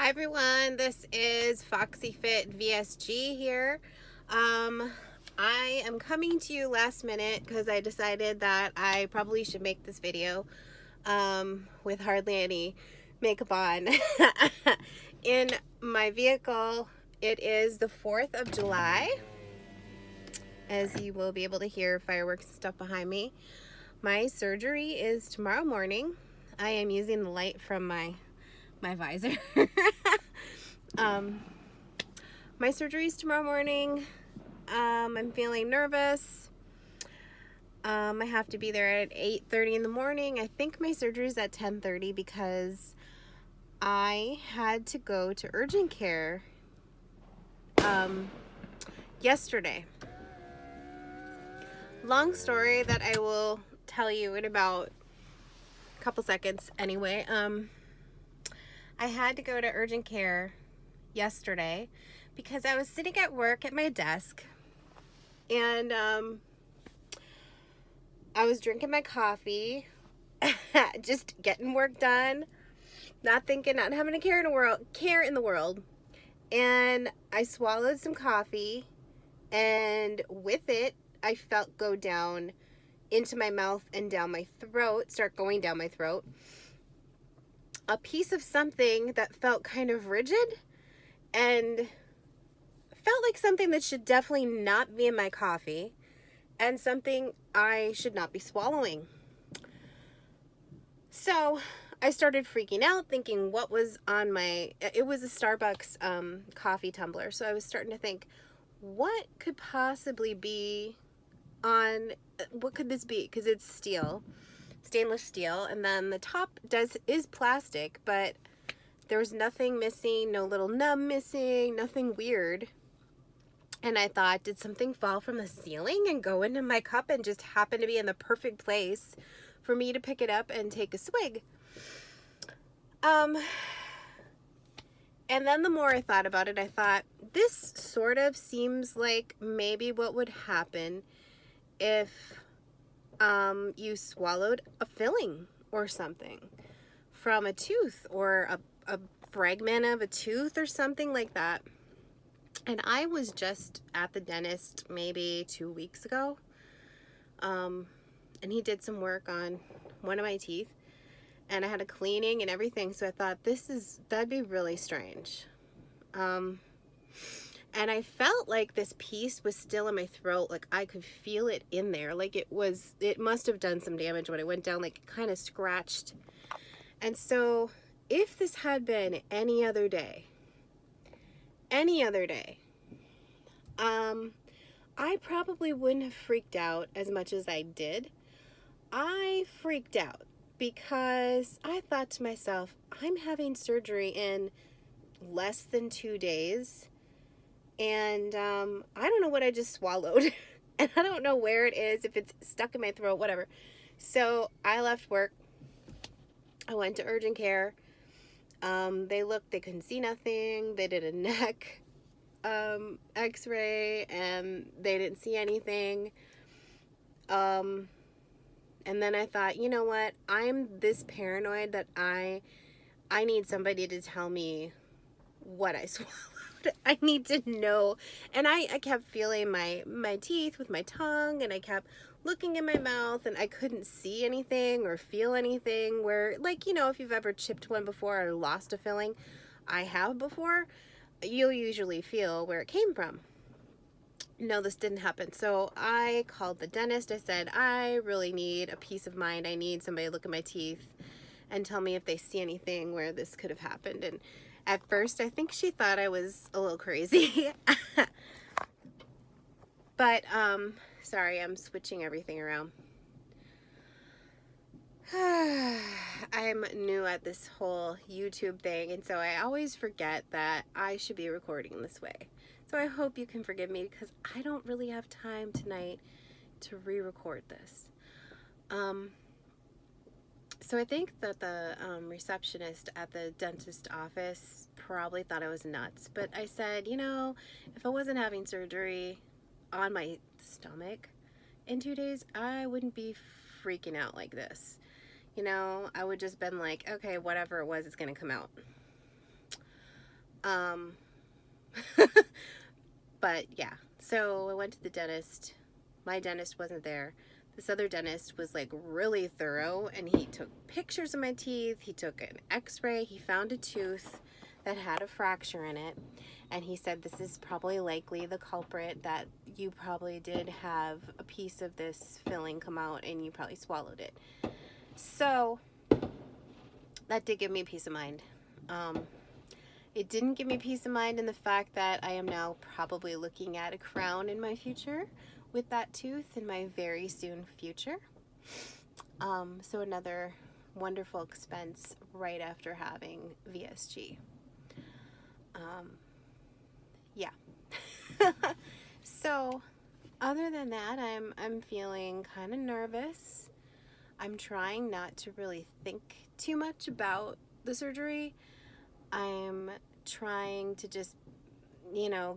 Hi everyone, this is Foxy Fit VSG here. I am coming to you last minute because I decided that I probably should make this video with hardly any makeup on. In my vehicle, it is the 4th of July, as you will be able to hear fireworks and stuff behind me. My surgery is tomorrow morning. I am using the light from my visor. My surgery is tomorrow morning. I'm feeling nervous. I have to be there at 8:30 in the morning. I think my surgery is at 10:30 because I had to go to urgent care yesterday. Long story that I will tell you in about a couple seconds anyway. I had to go to urgent care yesterday because I was sitting at work at my desk and I was drinking my coffee, just getting work done, not thinking, not having a care in the world. And I swallowed some coffee, and with it, I felt go down into my mouth and down my throat, start going down my throat, a piece of something that felt kind of rigid and felt like something that should definitely not be in my coffee and something I should not be swallowing. So I started freaking out, thinking what was on my, it was a Starbucks coffee tumbler. So I was starting to think, what could possibly be on, what could this be? Because it's steel, stainless steel, and then the top is plastic, but there was nothing missing, no little nub missing, nothing weird. And I thought, did something fall from the ceiling and go into my cup and just happen to be in the perfect place for me to pick it up and take a swig? And then the more I thought about it, I thought, this sort of seems like maybe what would happen if you swallowed a filling or something from a tooth or a fragment of a tooth or something like that. And I was just at the dentist maybe 2 weeks ago, and he did some work on one of my teeth, and I had a cleaning and everything, so I thought that'd be really strange. And I felt like this piece was still in my throat, like I could feel it in there, like it must have done some damage when it went down, like kind of scratched. And so if this had been any other day, I probably wouldn't have freaked out as much as I did. I freaked out because I thought to myself, I'm having surgery in less than 2 days, and I don't know what I just swallowed, and I don't know where it is, if it's stuck in my throat, whatever. So I left work. I went to urgent care. They looked, they couldn't see nothing. They did a neck x-ray and they didn't see anything. And then I thought, you know what? I'm this paranoid that I need somebody to tell me what I swallowed. I need to know. And I kept feeling my teeth with my tongue, and I kept looking in my mouth, and I couldn't see anything or feel anything where, like, you know, if you've ever chipped one before or lost a filling, I have before, you'll usually feel where it came from. No, this didn't happen. So I called the dentist. I said, I really need a peace of mind. I need somebody to look at my teeth and tell me if they see anything where this could have happened. And at first, I think she thought I was a little crazy. But, sorry, I'm switching everything around. I'm new at this whole YouTube thing, and so I always forget that I should be recording this way. So I hope you can forgive me because I don't really have time tonight to re-record this. So I think that the receptionist at the dentist office probably thought I was nuts, but I said, you know, if I wasn't having surgery on my stomach in 2 days, I wouldn't be freaking out like this. You know, I would just been like, okay, whatever it was, it's gonna come out. Um, but yeah, so I went to the dentist. My dentist wasn't there. This other dentist was like really thorough, and he took pictures of my teeth. He took an x-ray. He found a tooth that had a fracture in it, and he said this is probably likely the culprit, that you probably did have a piece of this filling come out and you probably swallowed it. So that did give me peace of mind. It didn't give me peace of mind in the fact that I am now probably looking at a crown in my future with that tooth in my very soon future. So another wonderful expense right after having VSG. Yeah. So other than that, I'm feeling kind of nervous. I'm trying not to really think too much about the surgery. I'm trying to just,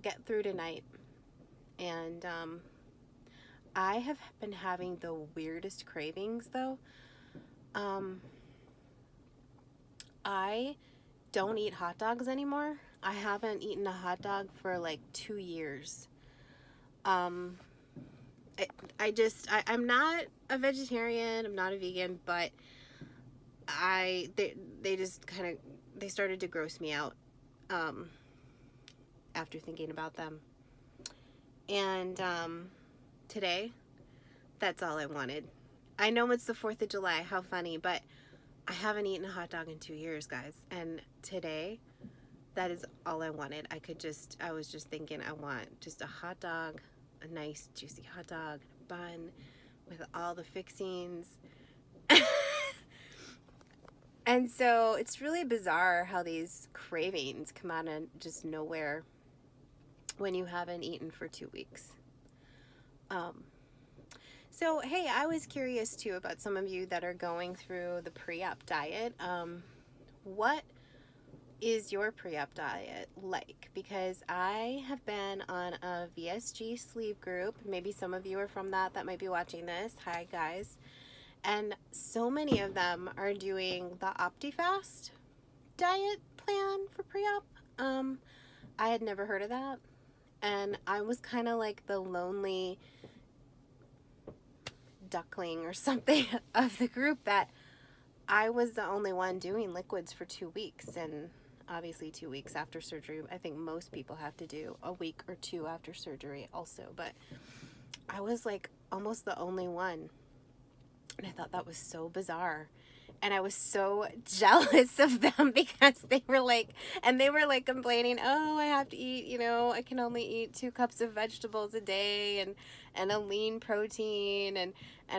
get through tonight. And I have been having the weirdest cravings, though. I don't eat hot dogs anymore. I haven't eaten a hot dog for like 2 years. I'm not a vegetarian. I'm not a vegan, but they just kind of, they started to gross me out after thinking about them. And today, that's all I wanted. I know it's the 4th of July, how funny, but I haven't eaten a hot dog in 2 years, guys. And today, that is all I wanted. I was just thinking, I want just a hot dog, a nice juicy hot dog, bun with all the fixings. And so it's really bizarre how these cravings come out of just nowhere when you haven't eaten for 2 weeks. So, hey, I was curious too about some of you that are going through the pre-op diet. What is your pre-op diet like? Because I have been on a VSG sleeve group. Maybe some of you are from that might be watching this. Hi, guys. And so many of them are doing the OptiFast diet plan for pre-op. I had never heard of that. And I was kind of like the lonely duckling or something of the group, that I was the only one doing liquids for 2 weeks. And obviously 2 weeks after surgery. I think most people have to do a week or 2 after surgery also. But I was like almost the only one. And I thought that was so bizarre. And I was so jealous of them because they were like complaining, oh, I have to eat, I can only eat 2 cups of vegetables a day and a lean protein. And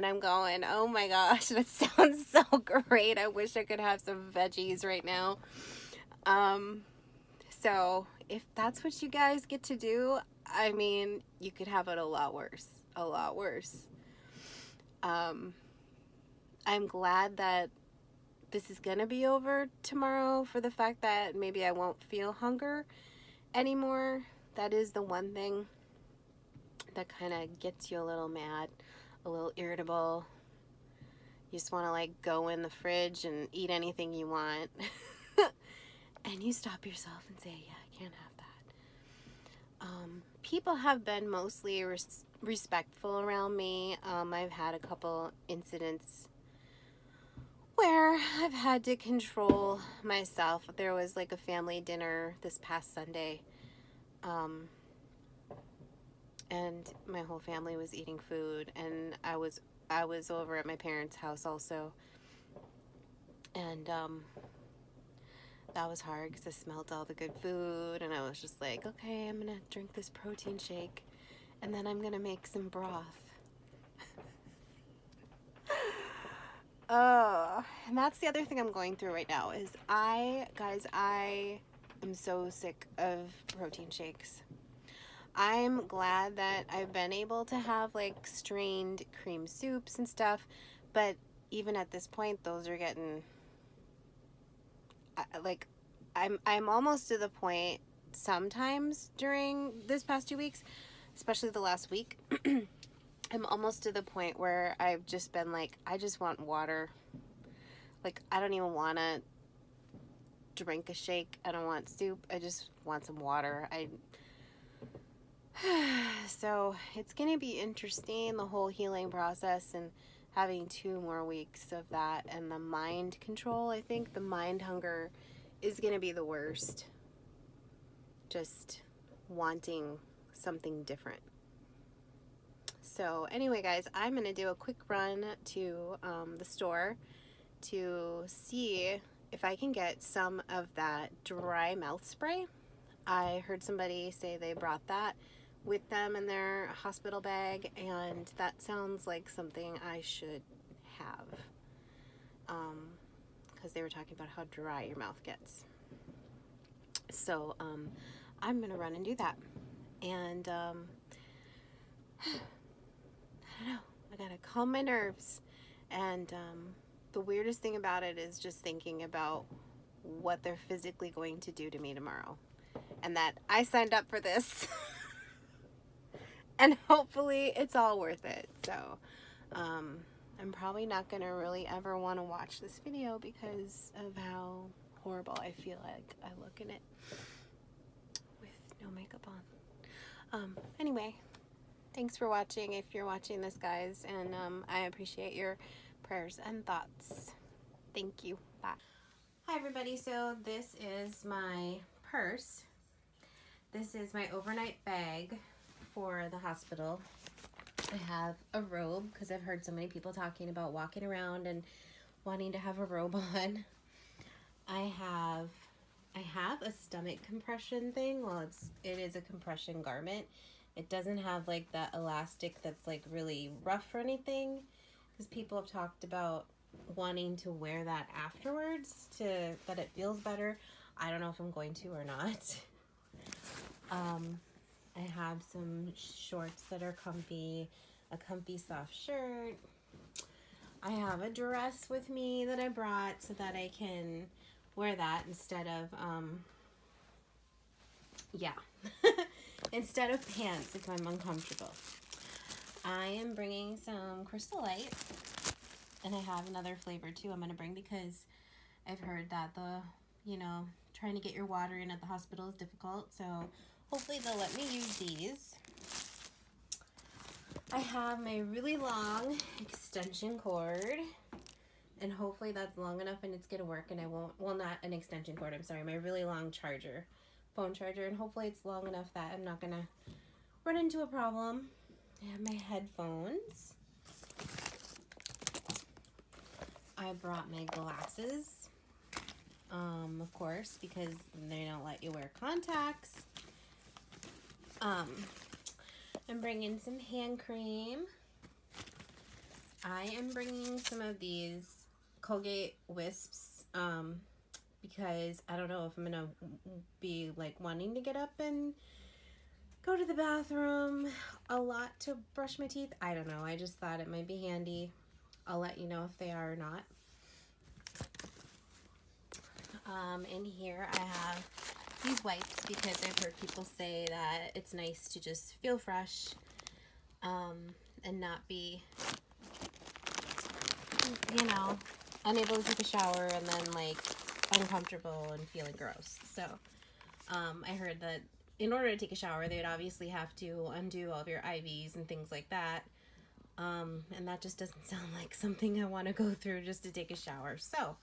I'm going, oh my gosh, that sounds so great. I wish I could have some veggies right now. So if that's what you guys get to do, I mean, you could have it a lot worse. I'm glad that this is gonna be over tomorrow, for the fact that maybe I won't feel hunger anymore. That is the one thing that kind of gets you a little mad, a little irritable. You just want to like go in the fridge and eat anything you want. And you stop yourself and say, yeah, I can't have that. People have been mostly respectful around me. I've had a couple incidents where I've had to control myself. There was like a family dinner this past Sunday, and my whole family was eating food, and I was over at my parents' house also, and that was hard because I smelled all the good food, and I was just like, okay, I'm gonna drink this protein shake, and then I'm gonna make some broth. And that's the other thing I'm going through right now is I am so sick of protein shakes. I'm glad that I've been able to have like strained cream soups and stuff, but even at this point, those are getting like, I'm almost to the point sometimes during this past 2 weeks, especially the last week. I'm almost to the point where I've just been like, I just want water. Like, I don't even want to drink a shake. I don't want soup. I just want some water. So it's going to be interesting, the whole healing process, and having 2 more weeks of that. And the mind control, I think the mind hunger is going to be the worst. Just wanting something different. So anyway, guys, I'm going to do a quick run to the store to see if I can get some of that dry mouth spray. I heard somebody say they brought that with them in their hospital bag, and that sounds like something I should have, because they were talking about how dry your mouth gets. So I'm gonna run and do that, and I don't know, I gotta calm my nerves. And the weirdest thing about it is just thinking about what they're physically going to do to me tomorrow, and that I signed up for this. And hopefully it's all worth it. So I'm probably not going to really ever want to watch this video because of how horrible I feel like I look in it with no makeup on. Anyway, thanks for watching if you're watching this, guys, and I appreciate your prayers and thoughts. Thank you. Bye. Hi everybody, so this is my purse. This is my overnight bag for the hospital. I have a robe because I've heard so many people talking about walking around and wanting to have a robe on. I have a stomach compression thing. Well, it is a compression garment. It doesn't have like that elastic that's like really rough or anything, because people have talked about wanting to wear that afterwards that it feels better. I don't know if I'm going to or not. I have some shorts that are comfy, a comfy soft shirt. I have a dress with me that I brought so that I can wear that instead of, instead of pants if I'm uncomfortable. I am bringing some Crystal Light, and I have another flavor too I'm going to bring because I've heard that trying to get your water in at the hospital is difficult, so hopefully they'll let me use these. I have my really long extension cord, and hopefully that's long enough and it's gonna work, and I won't, well, not an extension cord, I'm sorry, my really long charger, phone charger, and hopefully it's long enough that I'm not gonna run into a problem. I have my headphones. I brought my glasses, of course, because they don't let you wear contacts. I'm bringing some hand cream. I am bringing some of these Colgate Wisps, because I don't know if I'm gonna be like wanting to get up and go to the bathroom a lot to brush my teeth. I don't know, I just thought it might be handy. I'll let you know if they are or not. In here I have these wipes because I've heard people say that it's nice to just feel fresh, and not be, unable to take a shower and then like uncomfortable and feeling gross. So I heard that in order to take a shower, they would obviously have to undo all of your IVs and things like that. And that just doesn't sound like something I want to go through just to take a shower. So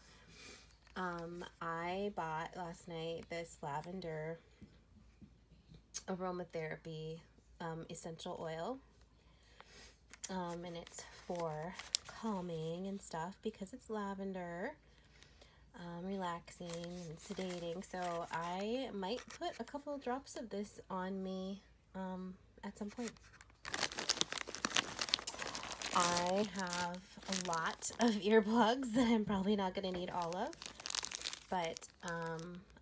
I bought last night this lavender aromatherapy essential oil, and it's for calming and stuff because it's lavender, relaxing and sedating. So I might put a couple of drops of this on me at some point. I have a lot of earplugs that I'm probably not going to need all of, but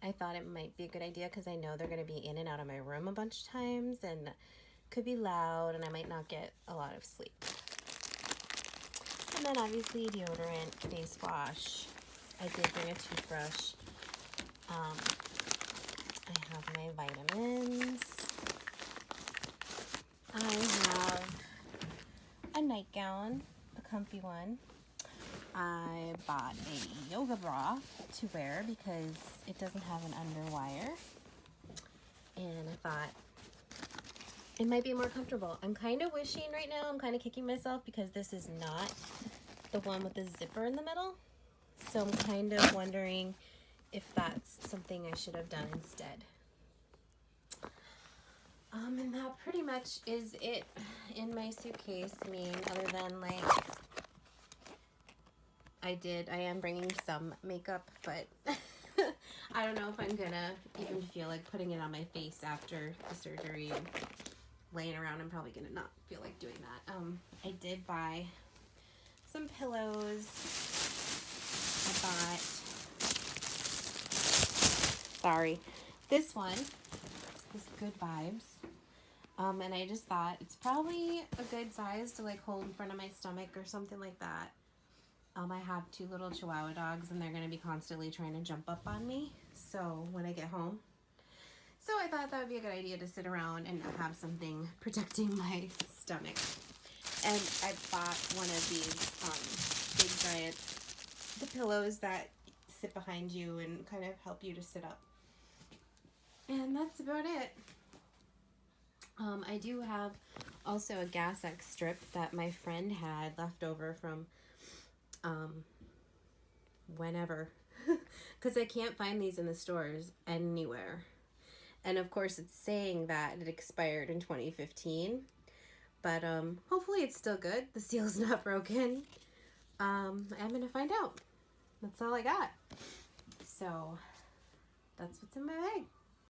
I thought it might be a good idea because I know they're going to be in and out of my room a bunch of times and could be loud and I might not get a lot of sleep. And then obviously deodorant, face wash. I did bring a toothbrush. I have my vitamins. I have a nightgown, a comfy one. I bought a yoga bra to wear because it doesn't have an underwire. And I thought it might be more comfortable. I'm kind of wishing right now, I'm kind of kicking myself because this is not the one with the zipper in the middle. So I'm kind of wondering if that's something I should have done instead. And that pretty much is it in my suitcase. I mean, other than like, I am bringing some makeup, but I don't know if I'm gonna even feel like putting it on my face after the surgery and laying around. I'm probably gonna not feel like doing that. I did buy some pillows. I bought, sorry, this one is Good Vibes. And I just thought it's probably a good size to like hold in front of my stomach or something like that. I have 2 little Chihuahua dogs and they're going to be constantly trying to jump up on me. So when I get home. So I thought that would be a good idea to sit around and have something protecting my stomach. And I bought one of these big giant, the pillows that sit behind you and kind of help you to sit up. And that's about it. I do have also a Gas X strip that my friend had left over from whenever, because I can't find these in the stores anywhere. And of course it's saying that it expired in 2015, but hopefully it's still good. The seal's not broken. I'm gonna find out. That's all I got. So that's what's in my bag.